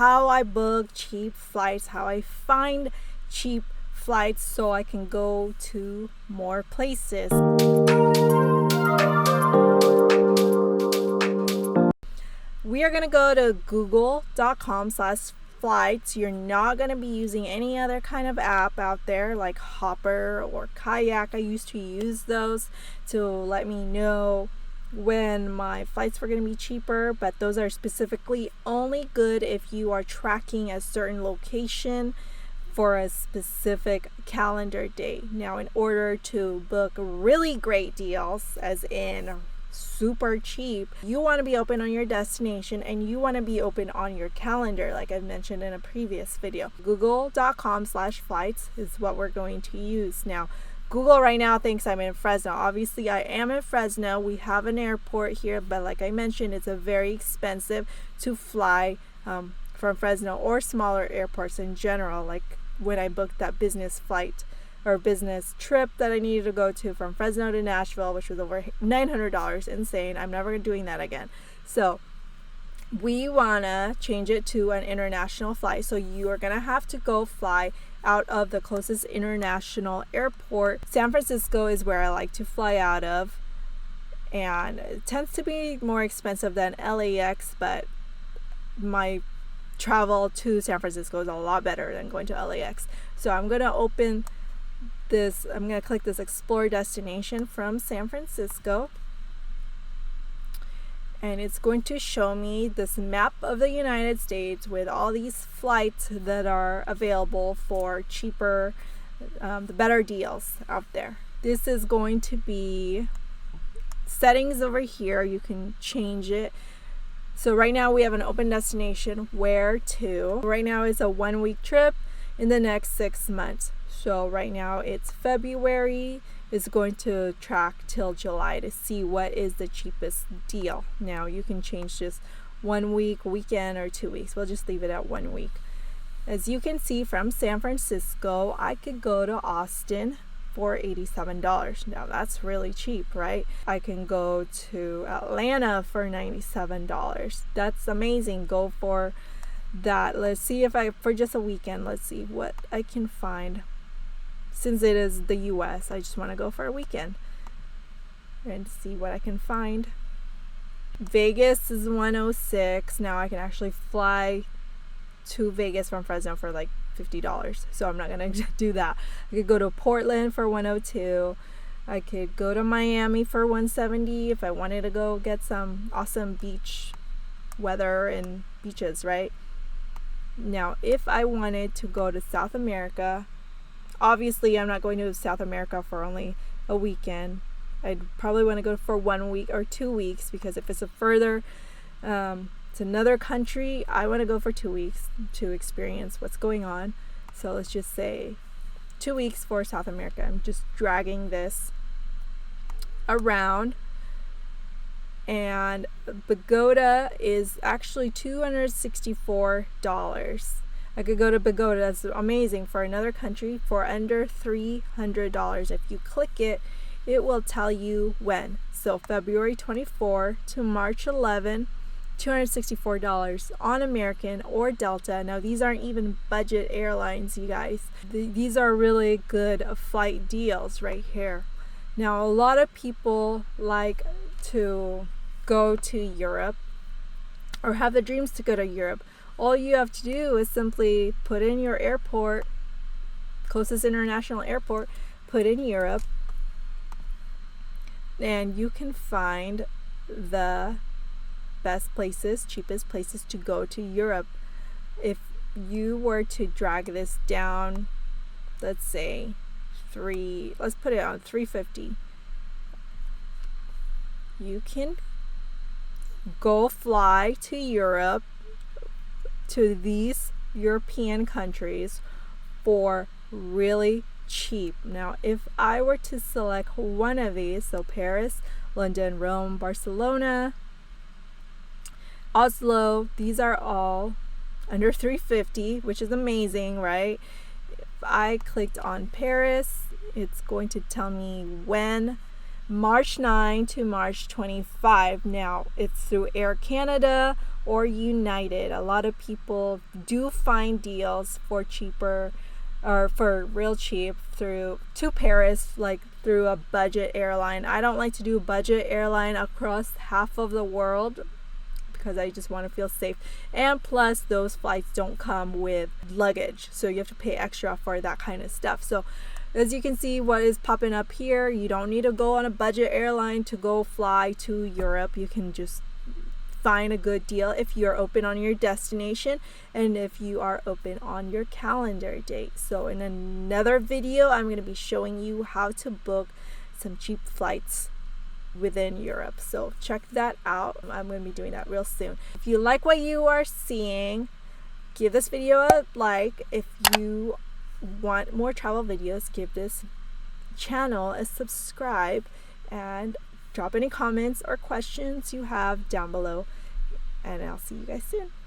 how I book cheap flights, how I find cheap flights so I can go to more places. We are going to go to google.com/flights. You're not going to be using any other kind of app out there like Hopper or Kayak. I used to use those to let me know when my flights were going to be cheaper, but those are specifically only good if you are tracking a certain location for a specific calendar day. Now, in order to book really great deals, as in super cheap, you want to be open on your destination and you want to be open on your calendar, like I mentioned in a previous video. Google.com/flights is what we're going to use. Now, Google right now thinks I'm in Fresno. Obviously, I am in Fresno. We have an airport here, but like I mentioned, it's a very expensive to fly from Fresno or smaller airports in general. Like when I booked that business flight or business trip that I needed to go to from Fresno to Nashville, which was over $900. Insane. I'm never doing that again. So we want to change it to an international flight. So you are going to have to go fly out of the closest international airport. San Francisco is where I like to fly out of, and it tends to be more expensive than LAX, but my travel to San Francisco is a lot better than going to LAX. So I'm going to open this, I'm going to click this explore destination from San Francisco, and it's going to show me this map of the United States with all these flights that are available for cheaper, the better deals out there. This is going to be settings over here. You can change it. So right now we have an open destination, where to. Right now it's a 1-week trip in the next 6 months. So right now it's February. It's going to track till July to see what is the cheapest deal. Now you can change this 1 week, weekend, or 2 weeks. We'll just leave it at 1 week. As you can see, from San Francisco, I could go to Austin for $87. Now that's really cheap, right? I can go to Atlanta for $97. That's amazing. Go for that. Let's see if for just a weekend, let's see what I can find. Since it is the US, I just want to go for a weekend and see what I can find. Vegas is $106. Now I can actually fly to Vegas from Fresno for like $50. So I'm not going to do that. I could go to Portland for $102. I could go to Miami for $170 if I wanted to go get some awesome beach weather and beaches, right? Now, if I wanted to go to South America, obviously I'm not going to South America for only a weekend. I'd probably want to go for 1 week or 2 weeks, because if it's a further, it's another country, I want to go for 2 weeks to experience what's going on. So let's just say 2 weeks for South America. I'm just dragging this around. And Bogota is actually $264. I could go to Bogota. That's amazing, for another country for under $300. If you click it, it will tell you when. So February 24 to March 11, $264 on American or Delta. Now these aren't even budget airlines, you guys. These are really good flight deals right here. Now a lot of people like to go to Europe or have the dreams to go to Europe. All you have to do is simply put in your airport, closest international airport, put in Europe, and you can find the best places, cheapest places to go to Europe. If you were to drag this down, let's say let's put it on $350. You can go fly to Europe, to these European countries, for really cheap. Now, if I were to select one of these, so Paris, London, Rome, Barcelona, Oslo, these are all under $350, which is amazing, right? If I clicked on Paris, it's going to tell me when. March 9 to March 25. Now, it's through Air Canada or United. A lot of people do find deals for cheaper or for real cheap to Paris, like through a budget airline. I don't like to do a budget airline across half of the world because I just want to feel safe. And plus, those flights don't come with luggage, so you have to pay extra for that kind of stuff. So as you can see, what is popping up here, you don't need to go on a budget airline to go fly to Europe. You can just find a good deal if you're open on your destination and if you are open on your calendar date. So in another video, I'm going to be showing you how to book some cheap flights within Europe. So check that out. I'm going to be doing that real soon. If you like what you are seeing, give this video a like. If you want more travel videos, give this channel a subscribe and drop any comments or questions you have down below. And I'll see you guys soon.